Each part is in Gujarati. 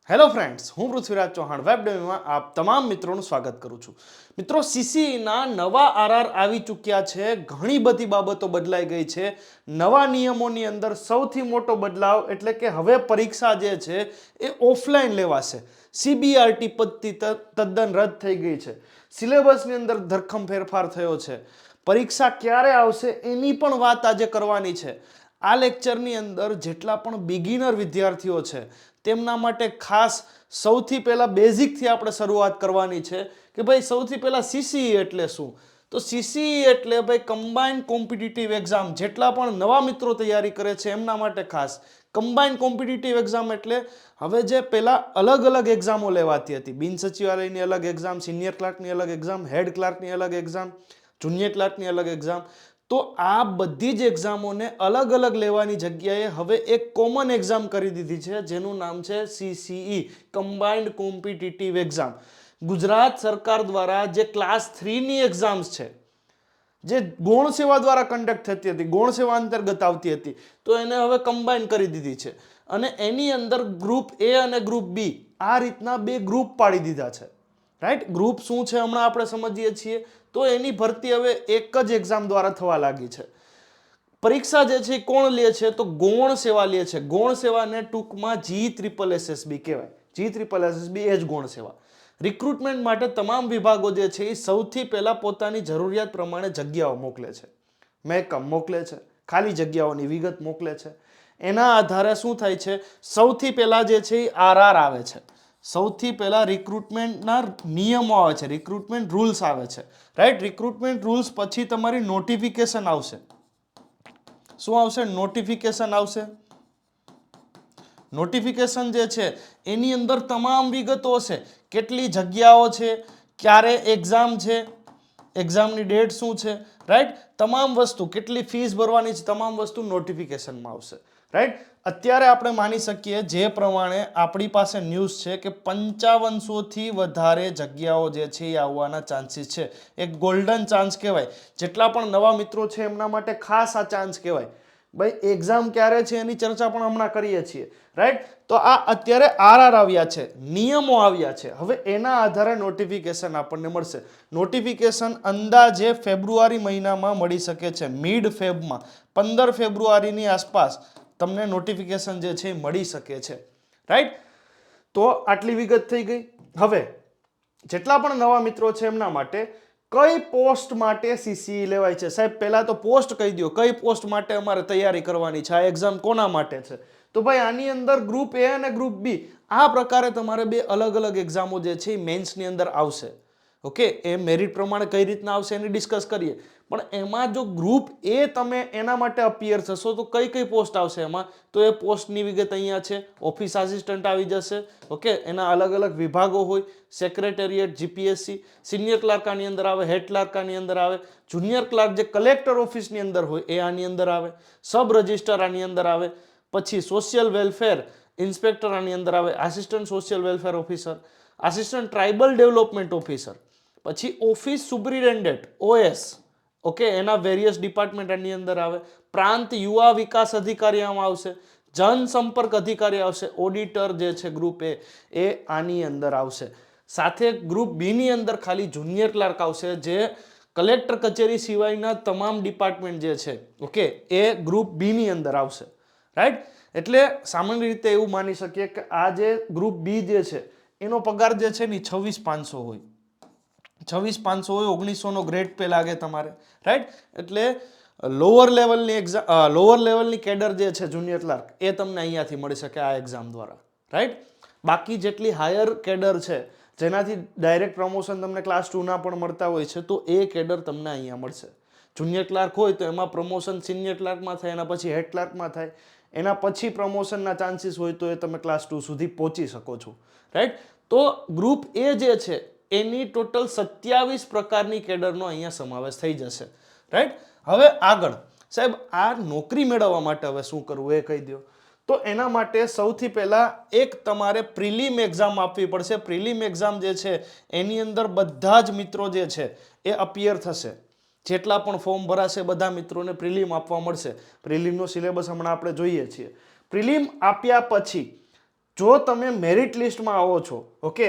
હેલો ફ્રેન્ડ્સ, હું પૃથ્વીરાજ ચૌહાણ વેબ ડેમોમાં આપ તમામ મિત્રોનું સ્વાગત કરું છું. મિત્રો, સીસીઈના નવા આરઆર આવી ચૂક્યા છે. ઘણી બધી બાબતો બદલાઈ ગઈ છે. નવા નિયમોની અંદર સૌથી મોટો બદલાવ એટલે કે હવે પરીક્ષા જે છે એ ઓફલાઈન લેવાશે. સીબીઆરટી પદ્ધતિ તદ્દન રદ થઈ ગઈ છે. સિલેબસની અંદર ધરખમ ફેરફાર થયો છે. પરીક્ષા ક્યારે આવશે એની પણ વાત આજે કરવાની છે. આ લેક્ચરની અંદર જેટલા પણ બિગિનર વિદ્યાર્થીઓ છે તેમના માટે ખાસ સૌથી પહેલા બેઝિકથી આપણે શરૂઆત કરવાની છે કે ભાઈ સૌથી પહેલા સીસીઈ એટલે શું. તો સીસીઈ એટલે ભાઈ કમ્બાઇન્ડ કોમ્પિટિટિવ એક્ઝામ. જેટલા પણ નવા મિત્રો તૈયારી કરે છે એમના માટે ખાસ કમ્બાઇન્ડ કોમ્પિટિટિવ એક્ઝામ એટલે હવે જે પહેલા અલગ અલગ એક્ઝામો લેવાતી હતી, બિન સચિવાલયની અલગ એક્ઝામ, સિનિયર ક્લાર્કની અલગ એક્ઝામ, હેડ ક્લાર્કની અલગ એક્ઝામ, જુનિયર ક્લાર્કની અલગ એક્ઝામ, તો આ બધી જ એક્ઝામોને અલગ અલગ લેવાની જગ્યાએ હવે એક કોમન એક્ઝામ કરી દીધી છે જેનું નામ છે CCE, combined competitive exam. Gujarat સરકાર દ્વારા જે ક્લાસ 3ની એક્ઝામ્સ છે, જે ગૌણ સેવા દ્વારા કન્ડક્ટ થતી હતી, ગૌણ સેવા અંતર્ગત આવતી હતી, તો એને હવે કમ્બાઇન કરી દીધી છે. અને એની અંદર ગ્રુપ એ અને ગ્રુપ બી આ રીતના બે ગ્રુપ પાડી દીધા છે. રાઈટ, ગ્રુપ શું છે હમણાં આપણે સમજીએ છીએ. તો એની ભરતી હવે એક જ એક્ઝામ દ્વારા થવા લાગી છે. પરીક્ષા જે છે કોણ લે છે તો ગૌણ સેવા લે છે. ગૌણ સેવાને ટૂંકમાં GSSSB કહેવાય. GSSSB એ જ ગૌણ સેવા. રિક્રુટમેન્ટ માટે તમામ વિભાગો જે છે એ સૌથી પહેલા પોતાની જરૂરિયાત પ્રમાણે જગ્યાઓ મોકલે છે, મેકઅપ મોકલે છે, ખાલી જગ્યાઓની વિગત મોકલે છે. એના આધારે શું થાય છે, સૌથી પહેલા જે છે એ આરઆર આવે છે. સૌથી પહેલા રિક્રુટમેન્ટના નિયમો આવે છે, રિક્રુટમેન્ટ રૂલ્સ આવે છે. રાઈટ, રિક્રુટમેન્ટ રૂલ્સ પછી તમારી નોટિફિકેશન આવશે. શું આવશે? નોટિફિકેશન આવશે. નોટિફિકેશન જે છે એની અંદર તમામ વિગતો હશે. કેટલી જગ્યાઓ છે, ક્યારે એક્ઝામ છે, એક્ઝામની ડેટ શું છે, રાઈટ, તમામ વસ્તુ, કેટલી ફીસ ભરવાની છે, તમામ વસ્તુ નોટિફિકેશનમાં આવશે. રાઈટ, અત્યારે આપણે માની શકીએ જે પ્રમાણે આપણી પાસે ન્યૂઝ છે કે 5500થી વધારે જગ્યાઓ જે છે એ આવવાના ચાન્સીસ છે. એક ગોલ્ડન ચાન્સ કહેવાય. જેટલા પણ નવા મિત્રો છે એમના માટે ખાસ આ ચાન્સ કહેવાય. ભાઈ એક્ઝામ ક્યારે છે એની ચર્ચા પણ હમણાં કરીએ છીએ. રાઈટ, તો આ અત્યારે આરઆર આવ્યા છે, નિયમો આવ્યા છે. હવે એના આધારે નોટિફિકેશન આપણને મળશે. નોટિફિકેશન અંદાજે ફેબ્રુઆરી મહિનામાં મળી શકે છે, મિડ ફેબમાં, 15 ફેબ્રુઆરીની આસપાસ તમને નોટિફિકેશન જે છે એ મળી શકે છે. રાઈટ, તો આટલી વિગત થઈ ગઈ. હવે જેટલા પણ નવા મિત્રો છે એમના માટે કઈ પોસ્ટ માટે સીસીઈ લેવાય છે. સાહેબ પહેલા તો પોસ્ટ કહી દો, કઈ પોસ્ટ માટે અમારે તૈયારી કરવાની છે, આ એક્ઝામ કોના માટે છે. તો ભાઈ આની અંદર ગ્રુપ એ અને ગ્રુપ બી આ પ્રકારે તમારે બે અલગ અલગ એક્ઝામો જે છે એ મેન્સની અંદર આવશે. ઓકે, એ મેરિટ પ્રમાણે કઈ રીતના આવશે એની ડિસ્કસ કરીએ. પણ એમાં જો ગ્રુપ એ તમે એના માટે અપિયર થશો તો કઈ કઈ પોસ્ટ આવશે એમાં, તો એ પોસ્ટની વિગત અહીંયા છે. ઓફિસ આસિસ્ટન્ટ આવી જશે. ઓકે, એના અલગ અલગ વિભાગો હોય, સેક્રેટેરિયેટ, જીપીએસસી, સિનિયર ક્લાર્ક આની અંદર આવે, હેડ ક્લાર્ક આની અંદર આવે, જુનિયર ક્લાર્ક જે કલેક્ટર ઓફિસની અંદર હોય એ આની અંદર આવે, સબ રજિસ્ટર આની અંદર આવે, પછી સોશિયલ વેલફેર ઇન્સ્પેક્ટર આની અંદર આવે, assistant social welfare officer, assistant tribal development officer, પછી ઓફિસ સુપ્રિન્ટેન્ડન્ટ OS. ઓકે, એના વેરિયસ ડિપાર્ટમેન્ટ આની અંદર આવે, પ્રાંત યુવા વિકાસ અધિકારી આમાં આવશે, જનસંપર્ક અધિકારી આવશે, ઓડિટર જે છે ગ્રુપ એ આની અંદર આવશે. સાથે ગ્રુપ બી ની અંદર ખાલી જુનિયર ક્લાર્ક આવશે, જે કલેક્ટર કચેરી સિવાયના તમામ ડિપાર્ટમેન્ટ જે છે ઓકે એ ગ્રુપ બી ની અંદર આવશે. રાઈટ, એટલે સામાન્ય રીતે એવું માની શકીએ કે આ જે ગ્રુપ બી જે છે એનો પગાર જે છે ને 26,500 હોય. 26,500 હોય, 1900નો ગ્રેડ પે લાગે તમારે. રાઈટ, એટલે લોઅર લેવલની એક્ઝામ, લોઅર લેવલની કેડર જે છે જુનિયર ક્લાર્ક એ તમને અહીંયાથી મળી શકે આ એક્ઝામ દ્વારા. રાઈટ, બાકી જેટલી હાયર કેડર છે જેનાથી ડાયરેક્ટ પ્રમોશન તમને ક્લાસ 2ના પણ મળતા હોય છે તો એ કેડર તમને અહીંયા મળશે. જુનિયર ક્લાર્ક હોય તો એમાં પ્રમોશન સિનિયર ક્લાર્કમાં થાય, એના પછી હેડ ક્લાર્કમાં થાય, એના પછી પ્રમોશનના ચાન્સીસ હોય તો એ તમે ક્લાસ 2 સુધી પહોંચી શકો છો. રાઈટ, તો ગ્રુપ એ જે છે એની ટોટલ 27 પ્રકારની કેડરનો અહીંયા સમાવેશ થઈ જશે. રાઈટ, હવે આગળ સાહેબ આ નોકરી મેળવવા માટે હવે શું કરવું એ કહી દો. તો એના માટે સૌથી પહેલા એક તમારે પ્રિલિમ એક્ઝામ આપવી પડશે. પ્રિલિમ એક્ઝામ જે છે એની અંદર બધા જ મિત્રો જે છે એ અપિયર થશે. જેટલા પણ ફોર્મ ભરાશે બધા મિત્રોને પ્રિલિમ આપવા મળશે. પ્રિલિમનો સિલેબસ હમણાં આપણે જોઈએ છીએ. પ્રિલિમ આપ્યા પછી જો તમે મેરિટ લિસ્ટમાં આવો છો, ઓકે,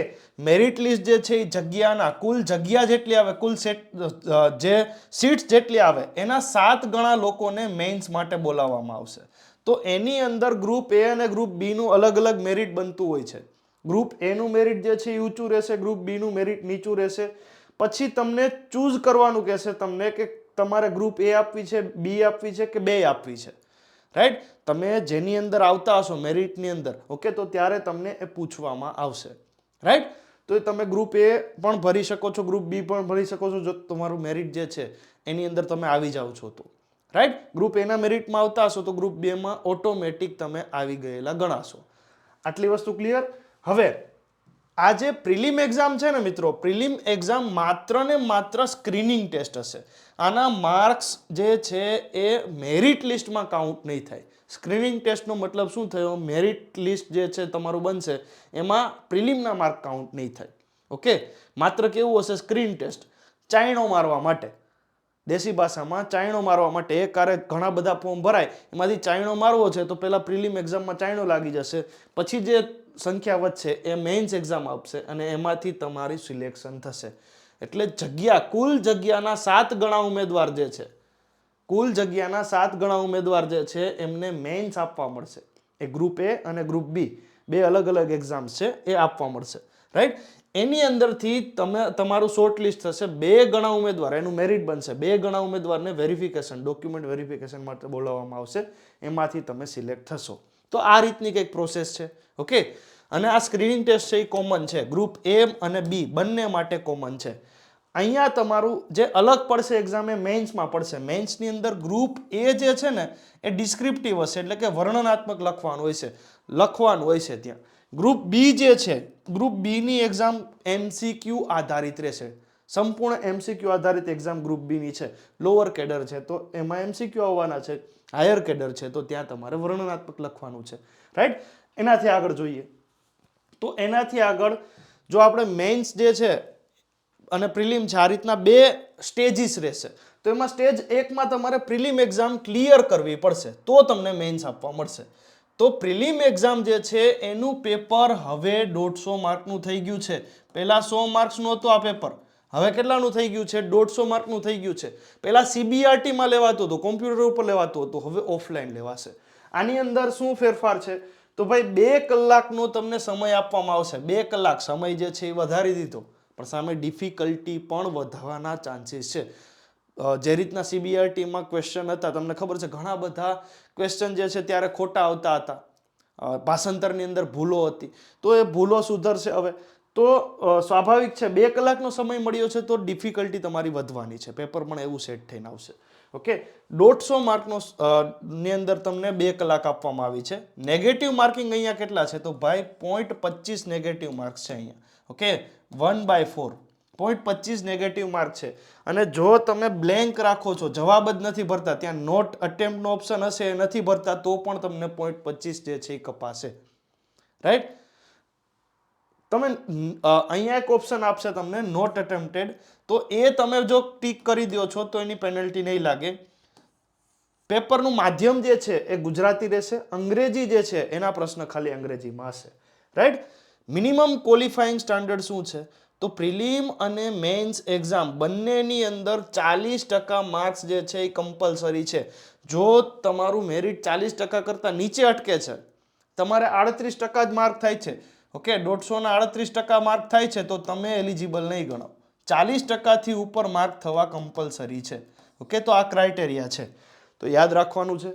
મેરિટ લિસ્ટ જે છે એ જગ્યાના કુલ જગ્યા જેટલી આવે, કુલ જે સીટ્સ જેટલી આવે એના 7 ગણા લોકોને મેઇન્સ માટે બોલાવવામાં આવશે. તો એની અંદર ગ્રુપ એ અને ગ્રુપ બી નું અલગ અલગ મેરિટ બનતું હોય છે. ગ્રુપ એ નું મેરિટ જે છે એ ઊંચું રહેશે, ગ્રુપ બી નું મેરિટ નીચું રહેશે. પછી તમને ચૂઝ કરવાનું કહેશે તમને કે તમારે ગ્રુપ એ આપવી છે, બી આપવી છે કે બે આપવી છે, રાઈટ. તમે જેની અંદર આવતા હશો મેરિટની અંદર, ઓકે, તો ત્યારે તમને એ પૂછવામાં આવશે, રાઈટ. તો તમે ગ્રુપ એ પણ ભરી શકો છો, ગ્રુપ બી પણ ભરી શકો છો જો તમારું મેરિટ જે છે એની અંદર તમે આવી જાઓ છો તો, રાઈટ. ગ્રુપ એના મેરિટમાં આવતા હશો તો ગ્રુપ બેમાં ઓટોમેટિક તમે આવી ગયેલા ગણાશો. આટલી વસ્તુ ક્લિયર. હવે આ જે પ્રિલિમ એક્ઝામ છે ને મિત્રો, પ્રિલિમ એક્ઝામ માત્ર ને માત્ર સ્ક્રીનિંગ ટેસ્ટ હશે. આના માર્ક્સ જે છે એ મેરિટ લિસ્ટમાં કાઉન્ટ નહીં થાય. સ્ક્રીનિંગ ટેસ્ટનો મતલબ શું થયો? મેરિટ લિસ્ટ જે છે તમારું બનશે એમાં પ્રિલિમના માર્ક કાઉન્ટ નહીં થાય, ઓકે. માત્ર કેવું હશે? સ્ક્રીન ટેસ્ટ, ચાયણો મારવા માટે, દેશી ભાષામાં ચાયણો મારવા માટે. એક કારે ઘણા બધા ફોર્મ ભરાય, એમાંથી ચાયણો મારવો છે તો પહેલા પ્રિલિમ એક્ઝામમાં ચાયણો લાગી જશે, પછી જે સંખ્યા વધશે એ મેઇન્સ એક્ઝામ આપશે અને એમાંથી તમારી સિલેક્શન થશે. એટલે જગ્યા, કુલ જગ્યાના 7 ગણા ઉમેદવાર જે છે, કુલ જગ્યાના 7 ગણા ઉમેદવાર જે છે એમને મેઇન્સ આપવા મળશે. એ ગ્રુપ એ અને ગ્રુપ બી બે અલગ અલગ એક્ઝામ્સ છે એ આપવા મળશે, રાઈટ. એની અંદરથી તમારું શોર્ટ લિસ્ટ થશે. 2 ગણા ઉમેદવાર, એનું મેરિટ બનશે. 2 ગણા ઉમેદવારને વેરિફિકેશન, ડોક્યુમેન્ટ વેરિફિકેશન માટે બોલાવવામાં આવશે. એમાંથી તમે સિલેક્ટ થશો. તો આ રીતની કંઈક પ્રોસેસ છે, ઓકે. અને આ સ્ક્રીનિંગ ટેસ્ટ છે એ કોમન છે, ગ્રુપ એ અને બી બંને માટે કોમન છે. અહીંયા તમારું જે અલગ પડશે એક્ઝામ એ મેઇન્સમાં પડશે. મેઇન્સની અંદર ગ્રુપ એ જે છે ને એ ડિસ્ક્રિપ્ટિવ હશે, એટલે કે વર્ણનાત્મક લખવાનું હોય છે ત્યાં. ગ્રુપ બી જે છે, ગ્રુપ બી ની એક્ઝામ એમસીક્યુ આધારિત રહેશે. સંપૂર્ણ એમસીક્યુ આધારિત એક્ઝામ ગ્રુપ બી ની છે. લોઅર કેડર છે તો એમાં એમસીક્યુ આવવાના છે, હાયર કેડર છે તો ત્યાં તમારે વર્ણનાત્મક લખવાનું છે, રાઈટ. એનાથી આગળ જોઈએ તો એનાથી આગળ જો આપણે મેઇન્સ જે છે અને પ્રિલિમ છે, આ રીતના 2 સ્ટેજીસ રહેશે. તો એમાં સ્ટેજ 1માં તમારે પ્રિલિમ એક્ઝામ ક્લિયર કરવી પડશે તો તમને મેઇન્સ આપવા મળશે. તો પ્રિલિમ એક્ઝામ જે છે એનું પેપર હવે 150 માર્કનું થઈ ગયું છે. પહેલા 100 માર્ક્સનું હતું આ પેપર, હવે કેટલાનું થઈ ગયું છે? 150 માર્કનું થઈ ગયું છે. પહેલા સીબીઆરટીમાં લેવાતું હતું, કોમ્પ્યુટર ઉપર લેવાતું હતું, હવે ઓફલાઈન લેવાશે. આની અંદર શું ફેરફાર છે? તો ભાઈ 2 કલાકનો તમને સમય આપવામાં આવશે. 2 કલાક સમય જે છે એ વધારી દીધો, પણ સામે ડિફિકલ્ટી પણ વધવાના ચાન્સીસ છે. જે રીતના સીબીઆરટીમાં ક્વેશ્ચન હતા, તમને ખબર છે ઘણા બધા ક્વેશ્ચન જે છે ત્યારે ખોટા આવતા હતા, ભાષાંતરની અંદર ભૂલો હતી, તો એ ભૂલો સુધરશે હવે. તો સ્વાભાવિક છે 2 કલાકનો સમય મળ્યો છે તો ડિફિકલ્ટી તમારી વધવાની છે. પેપર પણ એવું સેટ થઈને આવશે, ઓકે. 150 માર્કનો ની અંદર તમને 2 કલાક આપવામાં આવી છે. નેગેટિવ માર્કિંગ અહીંયા કેટલા છે? તો ભાઈ 0.25 નેગેટિવ માર્ક્સ છે અહીંયા, ઓકે. 1/4 0.25 નેગેટિવ માર્ક છે. અને જો તમે બ્લેન્ક રાખો છો, જવાબ જ નથી ભરતા, ત્યાં નોટ અટેમ્પ્ટનો ઓપ્શન હશે એ નથી ભરતા, તો પણ તમને 0.25 જે છે એ કપાશે, રાઈટ. તમે અહીંયા એક ઓપ્શન આપશે તમને નોટ અટેમ્પ્ટેડ, તો એ તમે જો ટીક કરી દો છો તો એની પેનલ્ટી નહીં લાગે. પેપરનું માધ્યમ જે છે એ ગુજરાતી રહેશે, અંગ્રેજી જે છે એના પ્રશ્ન ખાલી અંગ્રેજીમાં હશે, રાઈટ. મિનિમમ ક્વોલિફાઈંગ સ્ટાન્ડર્ડ શું છે? તો પ્રિલિમ અને મેઇન્સ એક્ઝામ બંનેની અંદર 40% માર્ક્સ જે છે એ કમ્પલસરી છે. જો તમારું મેરિટ 40% કરતાં નીચે અટકે છે, તમારે 38% જ માર્ક થાય છે, ઓકે, 150ના 38% માર્ક થાય છે તો તમે એલિજિબલ નહીં ગણો. 40%થી ઉપર માર્ક થવા કમ્પલસરી છે, ઓકે. તો આ ક્રાઇટેરિયા છે, તો યાદ રાખવાનું છે.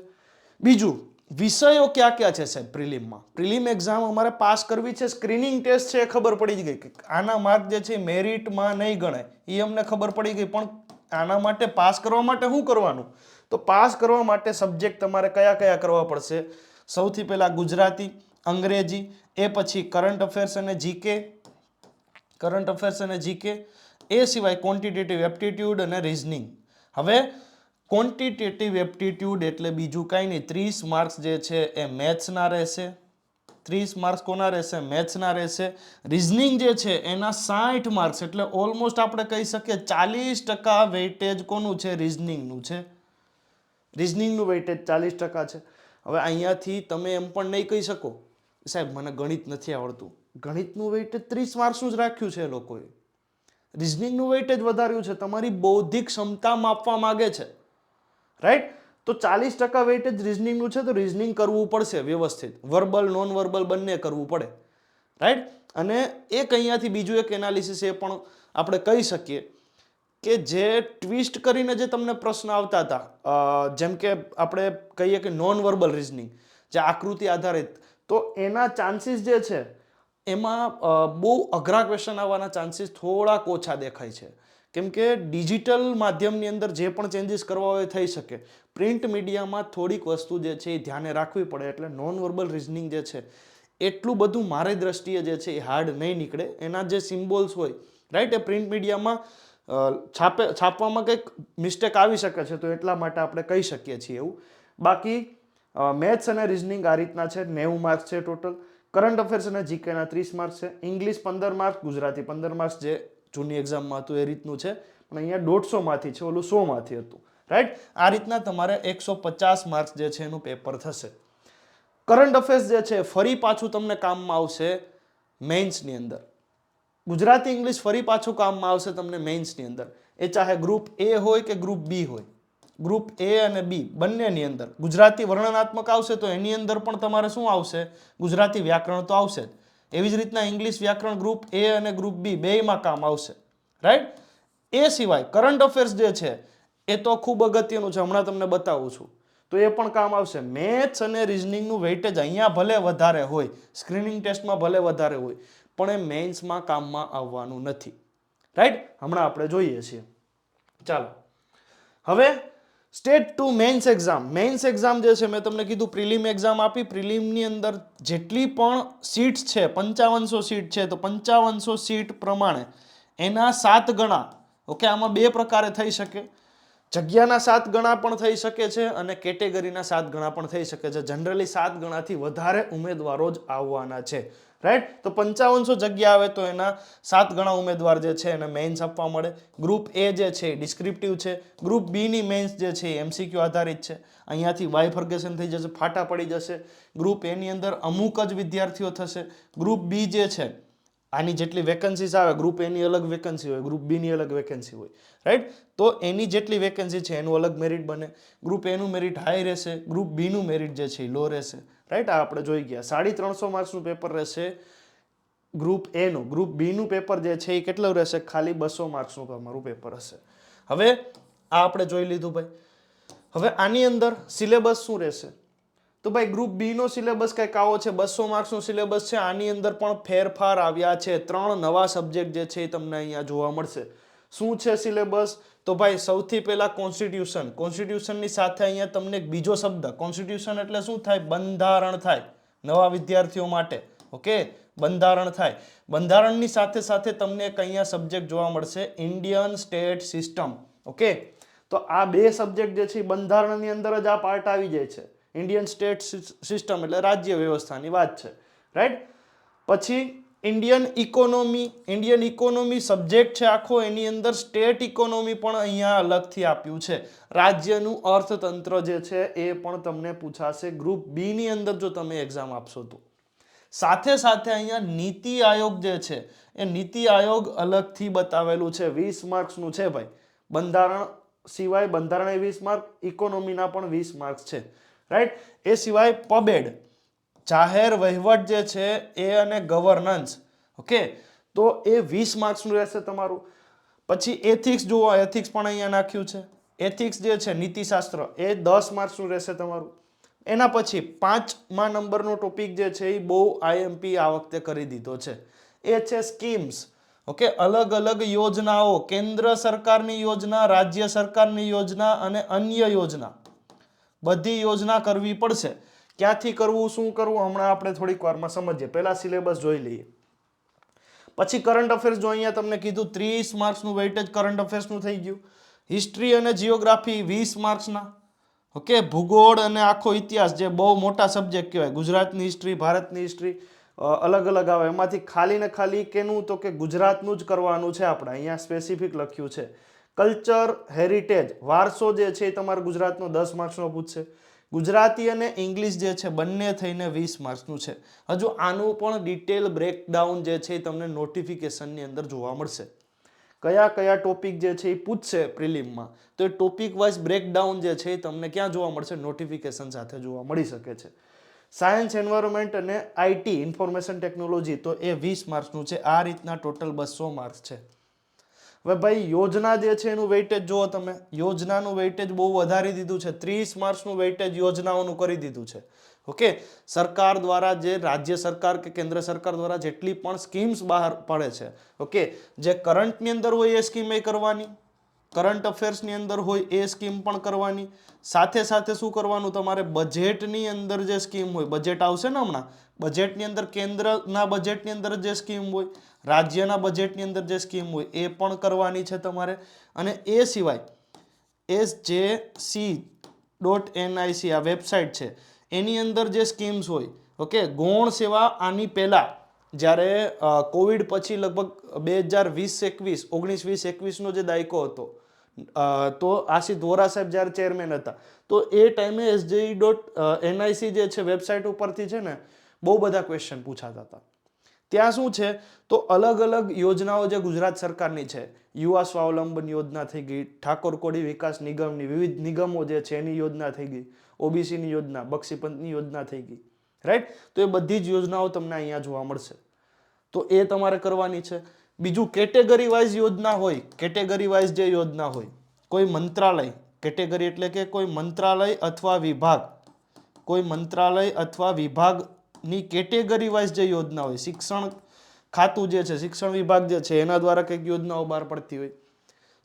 બીજું, વિષયો ક્યાં ક્યાં છે સાહેબ પ્રિલિમમાં? પ્રિલિમ એક્ઝામ અમારે પાસ કરવી છે, સ્ક્રીનિંગ ટેસ્ટ છે એ ખબર પડી જ ગઈ કે આના માર્ક જે છે મેરિટમાં નહીં ગણાય, એ અમને ખબર પડી ગઈ. પણ આના માટે પાસ કરવા માટે શું કરવાનું? તો પાસ કરવા માટે સબ્જેક્ટ તમારે કયા કયા કરવા પડશે? સૌથી પહેલા ગુજરાતી, અંગ્રેજી, એ પછી કરંટ અફેર્સ અને જીકે, એ સિવાય ક્વોન્ટિટેટિવ એપ્ટિટ્યૂડ અને રિઝનિંગ. હવે ક્વોન્ટિટેટિવ એપ્ટિટ્યૂડ એટલે બીજું કાંઈ નહીં, 30 માર્ક્સ જે છે એ મેથ્સના રહેશે. 30 માર્ક્સ કોના રહેશે? મેથ્સના રહેશે. રિઝનિંગ જે છે એના 60 માર્ક્સ, એટલે ઓલમોસ્ટ આપણે કહી શકીએ 40% વેઇટેજ કોનું છે? રિઝનિંગનું છે. રિઝનિંગનું વેઇટેજ 40% છે. હવે અહીંયાથી તમે એમ પણ નહીં કહી શકો સાહેબ મને ગણિત નથી આવડતું, ગણિતનું વેઇટેજ 30 માર્ક્સનું જ રાખ્યું છે એ લોકોએ, રિઝનિંગનું વેઇટેજ વધાર્યું છે, તમારી બૌદ્ધિક ક્ષમતા માપવા માંગે છે, રાઈટ? તો 40% વેઇટેજ રિઝનિંગનું છે, તો રિઝનિંગ કરવું પડશે વ્યવસ્થિત, વર્બલ નોન વર્બલ બંને કરવું પડે, રાઈટ? અને એક અહીંયાથી બીજું એક એનાલિસિસ એ પણ આપણે કહી શકીએ કે જે ટ્વિસ્ટ કરીને જે તમને પ્રશ્ન આવતા હતા, જેમ કે આપણે કહીએ કે નોન વર્બલ રિઝનિંગ, જે આકૃતિ આધારિત, તો એના ચાન્સીસ જે છે એમાં બહુ અઘરા ક્વેશ્ચન આવવાના ચાન્સીસ થોડાક ઓછા દેખાય છે, કેમ કે ડિજિટલ માધ્યમની અંદર જે પણ ચેન્જીસ કરવા હોય થઈ શકે, પ્રિન્ટ મીડિયામાં થોડીક વસ્તુ જે છે એ ધ્યાને રાખવી પડે, એટલે નોન વર્બલ રિઝનિંગ જે છે એટલું બધું મારી દ્રષ્ટિએ જે છે એ હાર્ડ નહીં નીકળે, એના જે સિમ્બોલ્સ હોય, રાઈટ, એ પ્રિન્ટ મીડિયામાં છાપવામાં કંઈક મિસ્ટેક આવી શકે છે, તો એટલા માટે આપણે કહી શકીએ છીએ એવું. બાકી મેથ્સ અને રિઝનિંગ આ રીતના છે, 90 માર્ક્સ છે ટોટલ. કરંટ અફેર્સ અને જીકેના 30 માર્ક્સ છે, ઇંગ્લિશ 15 માર્ક્સ, ગુજરાતી 15 માર્ક્સ, જે જૂની એક્ઝામમાં હતું એ રીતનું છે, પણ અહીંયા 150 માંથી છે, ઓલું 100 માંથી હતું, રાઈટ? આ રીતના તમારે 150 માર્ક્સ જે છે એનું પેપર થશે. કરંટ અફેર્સ જે છે ફરી પાછું તમને કામમાં આવશે મેઇન્સની અંદર, ગુજરાતી ઇંગ્લિશ ફરી પાછું કામમાં આવશે તમને મેઇન્સની અંદર, એ ચાહે ગ્રુપ એ હોય કે ગ્રુપ બી હોય, ગ્રુપ એ અને બી બંનેની અંદર. ગુજરાતી વર્ણનાત્મક આવશે તો એની અંદર પણ તમારે શું આવશે? ગુજરાતી વ્યાકરણ તો આવશે જ, એવી જ રીતના ઇંગ્લિશ વ્યાકરણ ગ્રુપ એ અને ગ્રુપ બી બેયમાં કામ આવશે, રાઈટ? એ સિવાય કરંટ અફેર્સ જે છે એ તો ખૂબ અગત્યનું છે, હમણાં તમને બતાવું છું, તો એ પણ કામ આવશે. મેથ્સ અને રિઝનિંગનું વેઇટેજ અહીંયા ભલે વધારે હોય, સ્ક્રીનિંગ ટેસ્ટમાં ભલે વધારે હોય, પણ એ મેઇન્સમાં કામમાં આવવાનું નથી, રાઈટ? હમણાં આપણે જોઈએ છીએ. ચાલો હવે state to mains exam. Mains exam જે છે મેં તમને કીધું પ્રિલિમ એક્ઝામ આપી, પ્રિલિમની અંદર જેટલી પણ સીટ્સ છે 5500 સીટ છે, તો 5500 સીટ પ્રમાણે એના 7 ગણા, ઓકે, આમાં બે પ્રકારે થઈ શકે, જગ્યાના 7 ગણા પણ થઈ શકે છે અને કેટેગરીના 7 ગણા પણ થઈ શકે છે. જનરલી 7 ગણાથી વધારે ઉમેદવારો જ આવવાના છે, રાઈટ? તો 5500 જગ્યા આવે તો એના 7 ગણા ઉમેદવાર જે છે એને મેઇન્સ આપવા મળે. ગ્રુપ એ જે છે એ ડિસ્ક્રિપ્ટિવ છે, ગ્રુપ બી ની મેઇન્સ જે છે એ એમસીક્યુ આધારિત છે, અહીંયાથી બાયફર્ગેશન થઈ જશે, ફાટા પડી જશે. ગ્રુપ એ ની અંદર અમુક જ વિદ્યાર્થીઓ થશે. ગ્રુપ બી જે છે આની જેટલી વેકન્સીસ આવે, ગ્રુપ એ ની અલગ વેકન્સી હોય, ગ્રુપ બી ની અલગ વેકન્સી હોય, રાઈટ? તો એની જેટલી વેકન્સી છે એનું અલગ મેરિટ બને. ગ્રુપ એ નું મેરિટ હાઈ રહેશે, ગ્રુપ બી નું મેરિટ જે છે એ લો રહેશે, રાઈટ? આ આપણે જોઈ ગયા. 350 માર્ક્સનું પેપર રહેશે ગ્રુપ એ નું. ગ્રુપ બી નું પેપર જે છે એ કેટલું રહેશે? ખાલી 200 માર્ક્સનું તમારું પેપર હશે. હવે આ આપણે જોઈ લીધું ભાઈ. હવે આની અંદર સિલેબસ શું રહેશે? તો ભાઈ ગ્રુપ બી નો સિલેબસ કંઈક આવો છે, 200 માર્ક્સનો સિલેબસ છે. આની અંદર પણ ફેરફાર આવ્યા છે, 3 નવા સબ્જેક્ટ જે છે એ તમને અહીંયા જોવા મળશે. શું છે સિલેબસ? તો ભાઈ સૌથી પહેલા કોન્સ્ટિટ્યુશન. કોન્સ્ટિટ્યુશનની સાથે અહીંયા તમને એક બીજો શબ્દ, કોન્સ્ટિટ્યુશન એટલે શું થાય? બંધારણ થાય નવા વિદ્યાર્થીઓ માટે, ઓકે, બંધારણ થાય. બંધારણની સાથે સાથે તમને એક અહીંયા સબ્જેક્ટ જોવા મળશે ઇન્ડિયન સ્ટેટ સિસ્ટમ, ઓકે. તો આ બે સબ્જેક્ટ જે છે બંધારણની અંદર જ આ પાર્ટ આવી જાય છે. ઇન્ડિયન સ્ટેટ સિસ્ટમ એટલે રાજ્ય વ્યવસ્થાની વાત છે, રાઈટ? પછી ઇન્ડિયન ઇકોનોમી સબ્જેક્ટ છે આખો, એની અંદર સ્ટેટ ઇકોનોમી પણ અહીંયા અલગથી આપ્યું છે. રાજ્યનું અર્થતંત્ર જે છે એ પણ તમને પૂછાશે ગ્રુપ બી ની અંદર જો તમે એક્ઝામ આપશો તો. સાથે સાથે અહીંયા નીતિ આયોગ જે છે એ નીતિ આયોગ અલગથી બતાવેલું છે, 20 માર્ક્સનું છે ભાઈ. બંધારણ સિવાય બંધારણ 20 માર્ક, ઇકોનોમીના પણ 20 માર્ક્સ છે, રાઈટ? એ સિવાય પબેડ જાહેર વહીવટ જે છે એ અને ગવર્નન્સ, ઓકે, તો એ 20 માર્ક્સનું રહેશે તમારું. પછી એથિક્સ જુઓ, એથિક્સ પણ અહીંયા નાખ્યું છે. એથિક્સ જે છે નીતિશાસ્ત્ર એ 10 માર્ક્સનું રહેશે તમારું. એના પછી 5મા નંબરનો ટોપિક જે છે એ બહુ આઈએમપી આ વખતે કરી દીધો છે, એ છે સ્કીમ્સ, ઓકે, અલગ અલગ યોજનાઓ, કેન્દ્ર સરકારની યોજના, રાજ્ય સરકારની યોજના અને અન્ય યોજના, બધી યોજના કરવી પડશે. ક્યાંથી કરવું, શું કરવું, હમણાં આપણે થોડીક વારમાં સમજીએ. પહેલા સિલેબસ જોઈ લઈએ. પછી કરંટ અફેર્સ જો અહીંયા તમને કીધું 30 માર્ક્સનું વેઇટેજ કરંટ અફેર્સનું થઈ ગયું. હિસ્ટ્રી અને જીઓગ્રાફી 20 માર્ક્સના, ઓકે. ભૂગોળ અને આખો ઇતિહાસ જે બહુ મોટા સબ્જેક્ટ કહેવાય, ગુજરાતની હિસ્ટ્રી, ભારતની હિસ્ટ્રી, અલગ અલગ આવે, એમાંથી ખાલી ને ખાલી કેનું તો કે ગુજરાતનું જ કરવાનું છે આપણે, અહીંયા સ્પેસિફિક લખ્યું છે. કલ્ચર હેરિટેજ વારસો જે છે એ તમારા ગુજરાતનો 10 માર્ક્સનો પૂછશે. ગુજરાતી અને ઇંગ્લિશ જે છે બંને થઈને 20 માર્ક્સનું છે. હજુ આનું પણ ડિટેલ બ્રેકડાઉન જે છે એ તમને નોટિફિકેશનની અંદર જોવા મળશે. કયા કયા ટોપિક જે છે એ પૂછશે પ્રિલિમમાં, તો એ ટોપિક વાઇઝ બ્રેકડાઉન જે છે એ તમને ક્યાં જોવા મળશે? નોટિફિકેશન સાથે જોવા મળી શકે છે. સાયન્સ, એન્વાયરમેન્ટ અને આઈટી ઇન્ફોર્મેશન ટેકનોલોજી તો એ 20 માર્ક્સનું છે. આ રીતના ટોટલ 200 માર્ક્સ છે. હવે ભાઈ યોજના જે છે એનું વેઇટેજ જુઓ તમે. યોજનાનું વેઇટેજ બહુ વધારી દીધું છે. 30 માર્ક્સનું વેઇટેજ યોજનાઓનું કરી દીધું છે. ઓકે, સરકાર દ્વારા જે રાજ્ય સરકાર કે કેન્દ્ર સરકાર દ્વારા જેટલી પણ સ્કીમ્સ બહાર પડે છે, ઓકે, જે કરંટની અંદર હોય એ સ્કીમ એ કરવાની, કરંટ અફેર્સની અંદર હોય એ સ્કીમ પણ કરવાની. સાથે સાથે શું કરવાનું? તમારે બજેટની અંદર જે સ્કીમ હોય, બજેટ આવશે ને હમણાં, બજેટની અંદર કેન્દ્રના બજેટની અંદર જે સ્કીમ હોય, રાજ્યના બજેટની અંદર જે સ્કીમ હોય એ પણ કરવાની છે તમારે. અને એ સિવાય sjc.nic આ વેબસાઇટ છે, એની અંદર જે સ્કીમ્સ હોય, ઓકે, ગૌણ સેવા આની પહેલા જ્યારે કોવિડ પછી લગભગ 2020-21 19-20-21નો જે દાયકો હતો, તો આશિષ વોરા સાહેબ જ્યારે ચેરમેન હતા, તો એ ટાઈમે sjc.nic જે છે વેબસાઇટ ઉપરથી છે ને બહુ બધા ક્વેશ્ચન પૂછાતા હતા. ત્યાં શું છે તો અલગ અલગ યોજનાઓ જે ગુજરાત સરકારની છે, યુવા સ્વાવલંબન યોજના થઈ ગઈ, ઠાકોર કોળી વિકાસ નિગમની વિવિધ નિગમો જે છે એની યોજના થઈ ગઈ, ઓબીસીની યોજના, બક્ષીપંથની યોજના થઈ ગઈ, રાઈટ. તો એ બધી જ યોજનાઓ તમને અહીંયા જોવા મળશે. તો એ તમારે કરવાની છે. બીજું કેટેગરી વાઇઝ યોજના હોય, કેટેગરી વાઇઝ જે યોજના હોય, કોઈ મંત્રાલય, કેટેગરી એટલે કે કોઈ મંત્રાલય અથવા વિભાગ, કોઈ મંત્રાલય અથવા વિભાગની કેટેગરી વાઇઝ જે યોજના હોય, શિક્ષણ ખાતું જે છે, શિક્ષણ વિભાગ જે છે એના દ્વારા કંઈક યોજનાઓ બહાર પડતી હોય,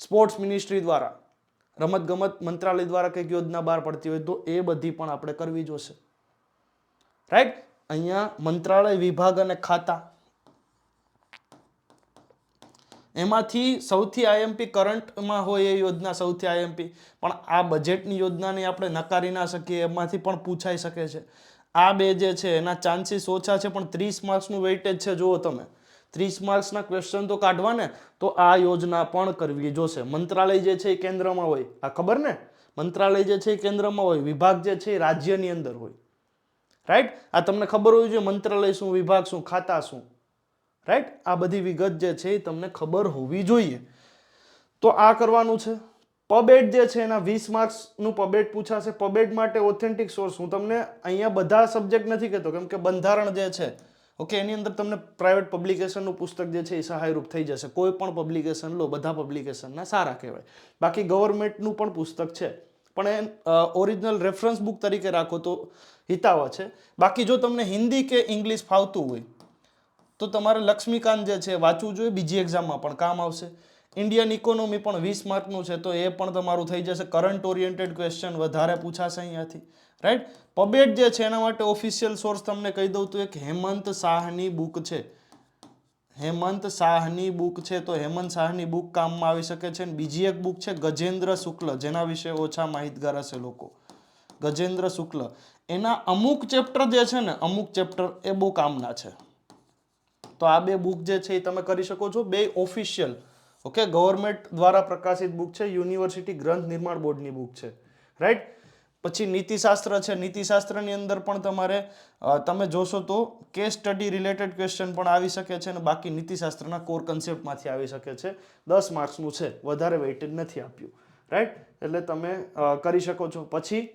સ્પોર્ટ્સ મિનિસ્ટ્રી દ્વારા, રમતગમત મંત્રાલય દ્વારા કંઈક યોજના બહાર પડતી હોય, તો એ બધી પણ આપણે કરવી જોશે, રાઈટ. અહીંયા મંત્રાલય, વિભાગ અને ખાતા, એમાંથી સૌથી આઈએમપી કરંટમાં હોય એ યોજના સૌથી આઈએમપી, પણ આ બજેટની યોજનાને આપણે નકારી ના શકીએ, એમાંથી પણ પૂછાઈ શકે છે. આ બે જે છે એના ચાન્સીસ ઓછા છે, પણ 30 માર્ક્સનું વેઇટેજ છે. જુઓ તમે, 30 માર્ક્સના ક્વેશ્ચન તો કાઢવા ને, તો આ યોજના પણ કરવી જોશે. મંત્રાલય જે છે એ કેન્દ્રમાં હોય, આ ખબર ને, મંત્રાલય જે છે એ કેન્દ્રમાં હોય, વિભાગ જે છે એ રાજ્યની અંદર હોય, રાઈટ. આ તમને ખબર હોવી જોઈએ, મંત્રાલય શું, વિભાગ શું, ખાતા શું, રાઈટ. આ બધી વિગત જે છે એ તમને ખબર હોવી જોઈએ. તો આ કરવાનું છે. પબેટ જે છે એના 20 માર્ક્સનું પબેટ પૂછાશે. પબેટ માટે ઓથેન્ટિક સોર્સ હું તમને અહીંયા બધા સબ્જેક્ટ નથી કહેતો, કેમ કે બંધારણ જે છે, ઓકે, એની અંદર તમને પ્રાઇવેટ પબ્લિકેશનનું પુસ્તક જે છે એ સહાયરૂપ થઈ જશે. કોઈ પણ પબ્લિકેશન લો, બધા પબ્લિકેશનના સારા કહેવાય. બાકી ગવર્મેન્ટનું પણ પુસ્તક છે, પણ એ ઓરિજિનલ રેફરન્સ બુક તરીકે રાખો તો હિતાવહ છે. બાકી જો તમને હિન્દી કે ઇંગ્લિશ ફાવતું હોય તો તમારે લક્ષ્મીકાંત જે છે વાંચવું જોઈએ, બીજી એક્ઝામમાં પણ કામ આવશે. ઇન્ડિયન ઇકોનોમી પણ 20 માર્કનું છે, તો એ પણ તમારું થઈ જશે. કરંટ ઓરિએન્ટેડ ક્વેશ્ચન વધારે પૂછાશે અહીંયાથી, રાઈટ. પબેટ જે છે એના માટે ઓફિશિયલ સોર્સ તમને કહી દઉં તો એક હેમંત શાહની બુક છે. હેમંત શાહની બુક છે, તો હેમંત શાહની બુક કામમાં આવી શકે છે. બીજી એક બુક છે ગજેન્દ્ર શુક્લ, જેના વિશે ઓછા માહિતગાર હશે લોકો. ગજેન્દ્ર શુક્લ, એના અમુક ચેપ્ટર જે છે ને, અમુક ચેપ્ટર એ બહુ કામના છે. તો આ બે બુક જે છે એ તમે કરી શકો છો. બે ઓફિશિયલ, ઓકે, ગવર્મેન્ટ દ્વારા પ્રકાશિત બુક છે, યુનિવર્સિટી ગ્રંથ નિર્માણ બોર્ડની બુક છે, રાઈટ. પછી નીતિશાસ્ત્ર છે. નીતિશાસ્ત્રની અંદર પણ તમારે તમે જોશો તો કેસ સ્ટડી રિલેટેડ ક્વેશ્ચન પણ આવી શકે છે, અને બાકી નીતિશાસ્ત્રના કોર કન્સેપ્ટમાંથી આવી શકે છે. 10 માર્ક્સનું છે, વધારે વેઇટેજ નથી આપ્યું, રાઈટ. એટલે તમે કરી શકો છો. પછી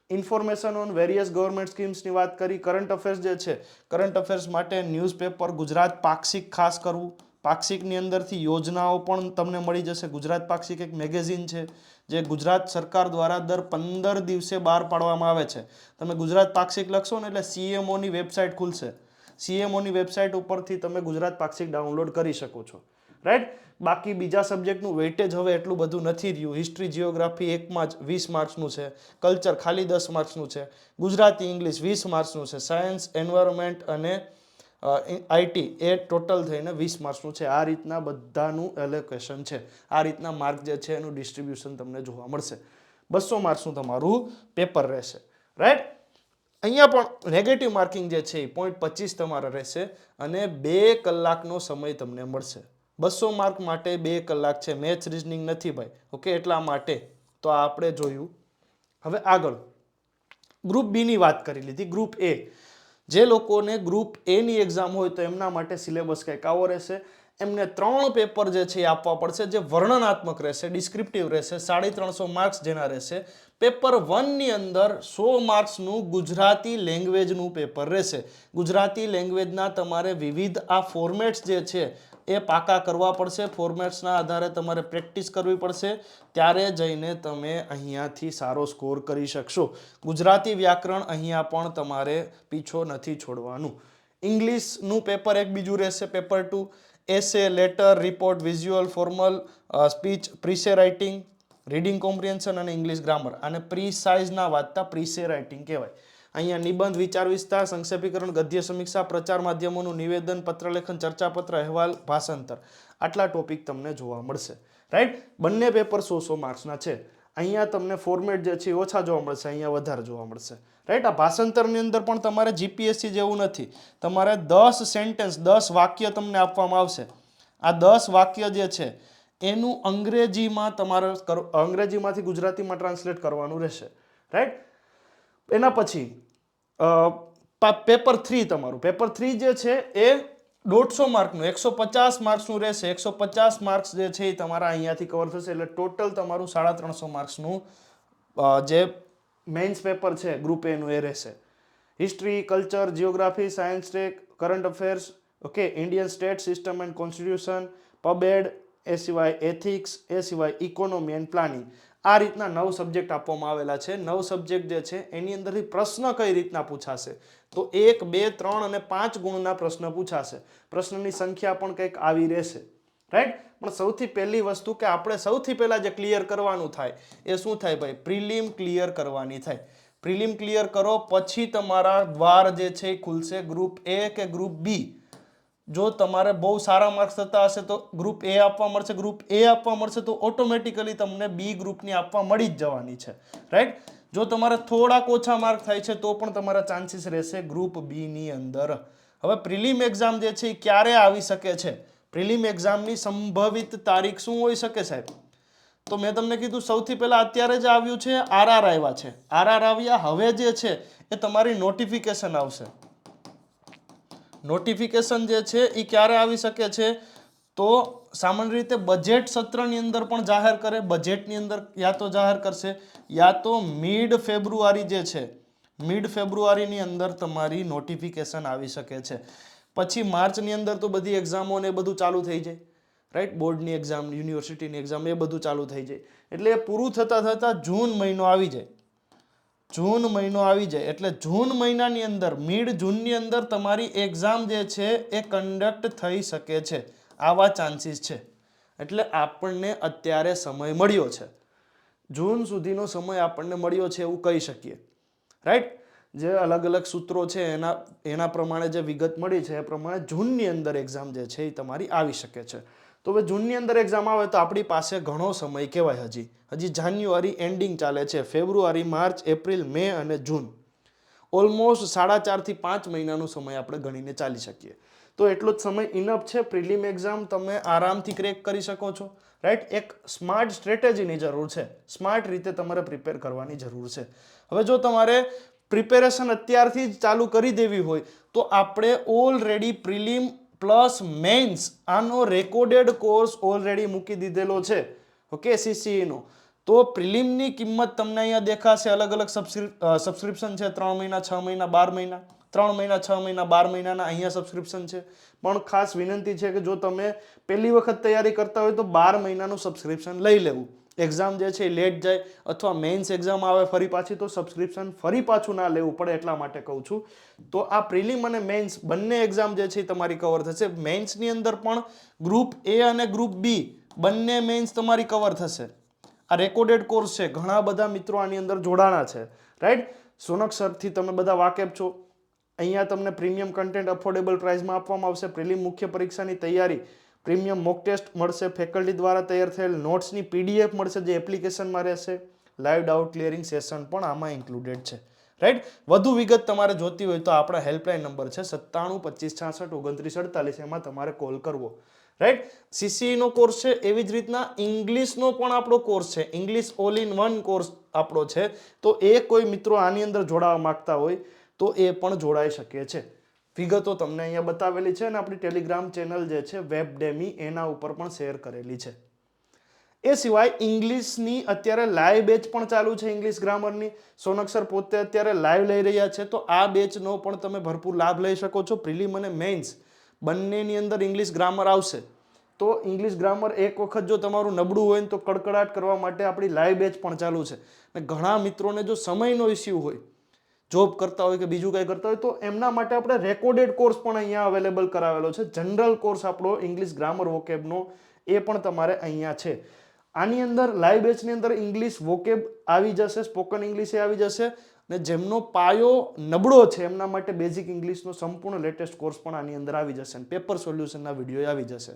ઇન્ફોર્મેશન ઓન વેરિયસ ગવર્મેન્ટ સ્કીમ્સની વાત કરી. કરંટ અફેર્સ જે છે, કરંટ અફેર્સ માટે ન્યૂઝપેપર ગુજરાત પાક્ષિક ખાસ કરવું. પાક્ષિકની અંદરથી યોજનાઓ પણ તમને મળી જશે. ગુજરાત પાક્ષિક એક મેગેઝિન છે જે ગુજરાત સરકાર દ્વારા દર 15 દિવસે બહાર પાડવામાં આવે છે. તમે ગુજરાત પાક્ષિક લખશો ને એટલે સીએમઓની વેબસાઇટ ખુલશે. સીએમઓની વેબસાઇટ ઉપરથી તમે ગુજરાત પાક્ષિક ડાઉનલોડ કરી શકો છો, રાઈટ. બાકી બીજા સબ્જેક્ટનું વેઇટેજ હવે એટલું બધું નથી રહ્યું. હિસ્ટ્રી, જિયોગ્રાફી એકમાં જ 20 માર્ક્સનું છે. કલ્ચર ખાલી 10 માર્ક્સનું છે. ગુજરાતી, ઇંગ્લિશ 20 માર્ક્સનું છે. સાયન્સ, એન્વાયરમેન્ટ અને આઈટી એ ટોટલ થઈને 20 માર્ક્સનું છે. આ રીતના બધાનું એલોકેશન છે. આ રીતના માર્ક જે છે એનું ડિસ્ટ્રીબ્યુશન તમને જોવા મળશે. 200 માર્ક્સનું તમારું પેપર રહેશે, રાઈટ. અહીંયા પણ નેગેટિવ માર્કિંગ જે છે એ 0.25 તમારે રહેશે, અને 2 કલાકનો સમય તમને મળશે. 200 માર્ક માટે 2 કલાક છે. મેથ્સ, રીઝનિંગ નથી ભાઈ, ઓકે, એટલા માટે. તો આપણે જોયું. હવે આગળ ગ્રુપ બી ની વાત કરી લીધી. ગ્રુપ એ, જે લોકોને ગ્રુપ એ ની એક્ઝામ હોય તો એમના માટે સિલેબસ કંઈક આવો રહેશે. એમને 3 પેપર જે છે એ આપવા પડશે, જે વર્ણનાત્મક રહેશે, ડિસ્ક્રિપ્ટિવ રહેશે, 350 માર્ક્સ જેના રહેશે. પેપર 1 ની અંદર 100 માર્ક્સનું ગુજરાતી લેંગ્વેજનું પેપર રહેશે. ગુજરાતી લેંગ્વેજના તમારે વિવિધ આ ફોર્મેટ્સ જે છે એ પાકા કરવા પડશે. ફોર્મેટ્સના આધારે તમારે પ્રેક્ટિસ કરવી પડશે, ત્યારે જઈને તમે અહીંયાથી સારો સ્કોર કરી શકશો. ગુજરાતી વ્યાકરણ અહીંયા પણ તમારે પીછો નથી છોડવાનું. ઇંગ્લિશનું પેપર એક બીજું રહેશે, paper 2. Essay, letter, report, visual, formal, speech, precis writing, reading comprehension અને ઇંગ્લિશ ગ્રામર. અને પ્રીસાઇઝના વાંચતા પ્રીસે રાઇટિંગ કહેવાય. અહીંયા નિબંધ, વિચાર વિસ્તાર, સંક્ષેપીકરણ, ગદ્ય સમીક્ષા, પ્રચાર માધ્યમોનું નિવેદન, પત્રલેખન, ચર્ચાપત્ર, અહેવાલ, ભાષાંતર, આટલા ટોપિક તમને જોવા મળશે. રાઈટ, બંને પેપર 100 માર્ક્સના છે. અહીંયા તમને ફોર્મેટ જે છે એ ઓછા જોવા મળશે, અહીંયા વધારે જોવા મળશે. રાઈટ, આ ભાષાંતરની અંદર પણ તમારે જીપીએસસી જેવું નથી. તમારે 10 સેન્ટેન્સ, 10 વાક્ય તમને આપવામાં આવશે. આ 10 વાક્ય જે છે એનું અંગ્રેજીમાં તમારે અંગ્રેજીમાંથી ગુજરાતીમાં ટ્રાન્સલેટ કરવાનું રહેશે. રાઈટ, એના પછી પેપર 3 તમારું. પેપર 3 જે છે એ 150 માર્કનું, 150 માર્ક્સનું રહેશે. 150 માર્ક્સ જે છે એ તમારા અહીંયાથી કવર થશે. એટલે ટોટલ તમારું 350 માર્ક્સનું જે મેઇન્સ પેપર છે ગ્રુપ એનું એ રહેશે. History, culture, geography, science tech, current affairs, okay, Indian state system and constitution, પબેડ, એ સિવાય એથિક્સ, એ સિવાય ઇકોનોમી એન્ડ પ્લાનિંગ. આ રીતના 9 સબ્જેક્ટ આપવામાં આવેલા છે. 9 સબ્જેક્ટ જે છે એની અંદરથી પ્રશ્ન કઈ રીતના પૂછાશે, તો 1, 2, 3 અને 5 ગુણના પ્રશ્ન પૂછાશે. પ્રશ્નની સંખ્યા પણ કંઈક આવી રહેશે. રાઈટ, પણ સૌથી પહેલી વસ્તુ કે આપણે સૌથી પહેલા જે ક્લિયર કરવાનું થાય એ શું થાય ભાઈ? પ્રિલિમ ક્લિયર કરવાની થાય. પ્રિલિમ ક્લિયર કરો પછી તમારા દ્વાર જે છે એ ખુલશે ગ્રુપ એ કે ગ્રુપ બી. જો તમારે બહુ સારા માર્ક્સ થતા હશે તો ગ્રુપ એ આપવા મળશે. ગ્રુપ એ આપવા મળશે તો ઓટોમેટિકલી તમને બી ગ્રુપની આપવા મળી જ જવાની છે. રાઈટ, જો તમારે થોડાક ઓછા માર્ક થાય છે તો પણ તમારા ચાન્સીસ રહેશે ગ્રુપ બી ની અંદર. હવે પ્રિલિમ એક્ઝામ જે છે એ ક્યારે આવી શકે છે? પ્રિલિમ એક્ઝામની સંભવિત તારીખ શું હોઈ શકે સાહેબ? તો મેં તમને કીધું સૌથી પહેલા અત્યારે જ આવ્યું છે, આરઆર આવ્યા છે. આરઆર આવ્યા, હવે જે છે એ તમારી નોટિફિકેશન આવશે. નોટિફિકેશન જે છે એ ક્યારે આવી શકે છે? તો સામાન્ય રીતે બજેટ સત્રની અંદર પણ જાહેર કરે. બજેટની અંદર યા તો જાહેર કરશે યા તો મિડ ફેબ્રુઆરી જે છે, મિડ ફેબ્રુઆરીની અંદર તમારી નોટિફિકેશન આવી શકે છે. પછી માર્ચની અંદર તો બધી એક્ઝામો ને બધું ચાલુ થઈ જાય. રાઈટ, બોર્ડની એક્ઝામ, યુનિવર્સિટીની એક્ઝામ એ બધું ચાલુ થઈ જાય. એટલે એ પૂરું થતાં થતાં જૂન મહિનો આવી જાય. જૂન મહિનો આવી જાય એટલે જૂન મહિનાની અંદર, મિડ જૂનની અંદર તમારી એક્ઝામ જે છે એ કન્ડક્ટ થઈ શકે છે. આવા ચાન્સીસ છે. એટલે આપણને અત્યારે સમય મળ્યો છે, જૂન સુધીનો સમય આપણને મળ્યો છે એવું કહી શકીએ. રાઈટ, જે અલગ અલગ સૂત્રો છે એના પ્રમાણે જે વિગત મળી છે એ પ્રમાણે જૂનની અંદર એક્ઝામ જે છે એ તમારી આવી શકે છે. તો હવે જૂનની અંદર એક્ઝામ આવે તો આપણી પાસે ઘણો સમય કહેવાય. હજી જાન્યુઆરી એન્ડિંગ ચાલે છે. ફેબ્રુઆરી, માર્ચ, એપ્રિલ, મે અને જૂન, ઓલમોસ્ટ 4.5 થી 5 મહિનાનો સમય આપણે ગણીને ચાલી શકીએ. તો એટલો જ સમય ઇનફ છે. પ્રિલિમ એક્ઝામ તમે આરામથી ક્રેક કરી શકો છો. રાઈટ, એક સ્માર્ટ સ્ટ્રેટેજીની જરૂર છે. સ્માર્ટ રીતે તમારે પ્રિપેર કરવાની જરૂર છે. હવે જો તમારે પ્રિપેરેશન અત્યારથી જ ચાલુ કરી દેવી હોય તો આપણે ઓલરેડી પ્રિલિમ પ્લસ મેઇન્સ આનો રેકોર્ડેડ કોર્સ ઓલરેડી મૂકી દીધેલો છે. ઓકે, સીસીઈ નો. તો પ્રિલિમની કિંમત તમને અહીંયા દેખાશે. અલગ અલગ સબસ્ક્રિપ્શન છે. 3 મહિના, 6 મહિના, 12 મહિના, 3 મહિના, 6 મહિના, 12 મહિનાના અહીંયા સબસ્ક્રિપ્શન છે. પણ ખાસ વિનંતી છે કે જો તમે પહેલી વખત તૈયારી કરતા હોય તો 12 મહિનાનું સબસ્ક્રિપ્શન લઈ લેવું. એક્ઝામ જે છે એ લેટ જાય અથવા મેઇન્સ એક્ઝામ આવે ફરી પાછી તો સબસ્ક્રિપ્શન ફરી પાછું ના લેવું પડે, એટલા માટે કહું છું. તો આ પ્રિલિમ અને મેઇન્સ બંને એક્ઝામ જે છે એ તમારી કવર થશે. મેઇન્સની અંદર પણ ગ્રુપ એ અને ગ્રુપ બી બંને મેઇન્સ તમારી કવર થશે. આ રેકોર્ડેડ કોર્સ છે. ઘણા બધા મિત્રો આની અંદર જોડાણા છે. રાઈટ, સોનક સરથી તમે બધા વાકેફ છો. અહીંયા તમને પ્રીમિયમ કન્ટેન્ટ અફોર્ડેબલ પ્રાઇસમાં આપવામાં આવશે. પ્રિલિમ મુખ્ય પરીક્ષાની તૈયારી, પ્રીમિયમ મોક ટેસ્ટ મળશે, ફેકલ્ટી દ્વારા તૈયાર થયેલ નોટ્સની પીડીએફ મળશે જે એપ્લિકેશનમાં રહેશે. લાઈવ ડાઉટ ક્લિયરિંગ સેશન પણ આમાં ઇન્ક્લુડેડ છે. રાઈટ. વધુ વિગત તમારે જોતી હોય તો આપણા હેલ્પલાઇન નંબર છે 9725662948, એમાં તમારે કોલ કરવો. રાઈટ. CCE નો કોર્સ છે, એવી જ રીતના ઇંગ્લિશનો પણ આપણો કોર્સ છે, English all in one course આપણો છે. તો એ કોઈ મિત્રો આની અંદર જોડાવા માંગતા હોય તો એ પણ જોડાઈ શકે છે. વિગતો તમને અહીંયા બતાવેલી છે અને આપણી ટેલિગ્રામ ચેનલ જે છે વેબડેમી, એના ઉપર પણ શેર કરેલી છે. એ સિવાય ઇંગ્લિશની અત્યારે લાઈવ બેચ પણ ચાલુ છે, ઇંગ્લિશ ગ્રામરની. સોનક સર પોતે અત્યારે લાઈવ લઈ રહ્યા છે, તો આ બેચનો પણ તમે ભરપૂર લાભ લઈ શકો છો. પ્રિલિમ અને મેઇન્સ બંનેની અંદર ઇંગ્લિશ ગ્રામર આવશે. તો ઇંગ્લિશ ગ્રામર એક વખત જો તમારું નબળું હોય તો કડકડાટ કરવા માટે આપણી લાઈવ બેચ પણ ચાલુ છે. અને ઘણા મિત્રોને જો સમયનો ઇસ્યુ હોય, જોબ કરતા હોય કે બીજું કંઈ કરતા હોય, તો એમના માટે આપણે રેકોર્ડેડ કોર્સ પણ અહીંયા અવેલેબલ કરાવેલો છે. જનરલ કોર્સ આપણો ઇંગ્લિશ ગ્રામર વોકેબનો એ પણ તમારે અહીંયા છે. આની અંદર લાઈવ બેચની અંદર ઇંગ્લિશ વોકેબ આવી જશે, સ્પોકન ઇંગ્લિશ આવી જશે, અને જેમનો પાયો નબળો છે એમના માટે બેઝિક ઇંગ્લિશનો સંપૂર્ણ લેટેસ્ટ કોર્સ પણ આની અંદર આવી જશે, અને પેપર સોલ્યુશનના વિડીયો આવી જશે.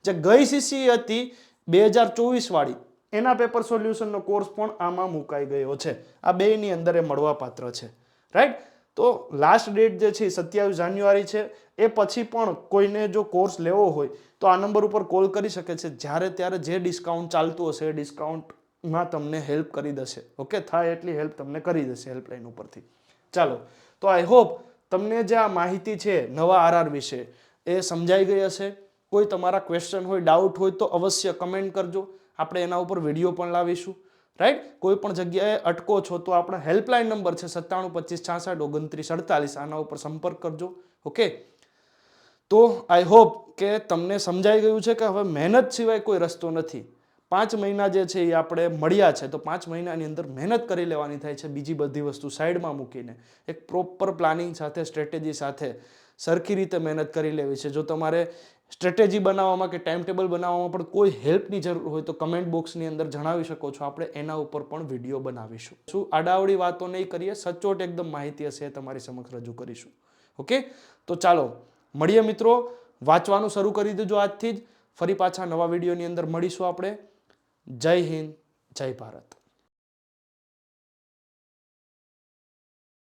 જે ગઈ CCE હતી 2024 વાળી, એના પેપર સોલ્યુશનનો કોર્સ પણ આમાં મુકાઈ ગયો છે. આ બેની અંદર એ મળવાપાત્ર છે. રાઈટ. તો લાસ્ટ ડેટ જે છે 27 જાન્યુઆરી છે. એ પછી પણ કોઈને જો કોર્સ લેવો હોય તો આ નંબર ઉપર કોલ કરી શકે છે. જ્યારે ત્યારે જે ડિસ્કાઉન્ટ ચાલતું હશે એ ડિસ્કાઉન્ટમાં તમને હેલ્પ કરી દેશે. ઓકે, થાય એટલી હેલ્પ તમને કરી દેશે હેલ્પલાઇન ઉપરથી. ચાલો, તો આઈ હોપ તમને જે આ માહિતી છે નવા RR વિશે એ સમજાઈ ગઈ હશે. કોઈ તમારા ક્વેશ્ચન હોય, ડાઉટ હોય તો અવશ્ય કમેન્ટ કરજો, આપણે એના ઉપર વિડીયો પણ લાવીશું. રાઈટ. કોઈ પણ જગ્યાએ અટકો છો તો આપણા હેલ્પલાઇન નંબર છે 9725662948, આના ઉપર સંપર્ક કરજો. ઓકે, તો આઈ હોપ કે તમને સમજાઈ ગયું છે કે હવે મહેનત સિવાય કોઈ રસ્તો નથી. 5 મહિના જે છે એ આપણે મળ્યા છે, તો 5 મહિનાની અંદર મહેનત કરી લેવાની થાય છે, બીજી બધી વસ્તુ સાઈડમાં મૂકીને એક પ્રોપર પ્લાનિંગ સાથે, સ્ટ્રેટેજી સાથે સરખી રીતે મહેનત કરી લેવી છે. જો તમારે સ્ટ્રેટેજી બનાવવામાં કે ટાઈમ ટેબલ બનાવવામાં પણ કોઈ હેલ્પની જરૂર હોય તો કમેન્ટ બોક્સની અંદર જણાવી શકો છો, આપણે એના ઉપર પણ વિડીયો બનાવીશું. શું આડાવડી વાતો નહીં કરીએ, સચોટ એકદમ માહિતી હશે એ તમારી સમક્ષ રજૂ કરીશું. ઓકે, તો ચાલો મળીએ મિત્રો. વાંચવાનું શરૂ કરી દેજો આજથી જ. ફરી પાછા નવા વિડીયોની અંદર મળીશું આપણે. જય હિન્દ, જય ભારત.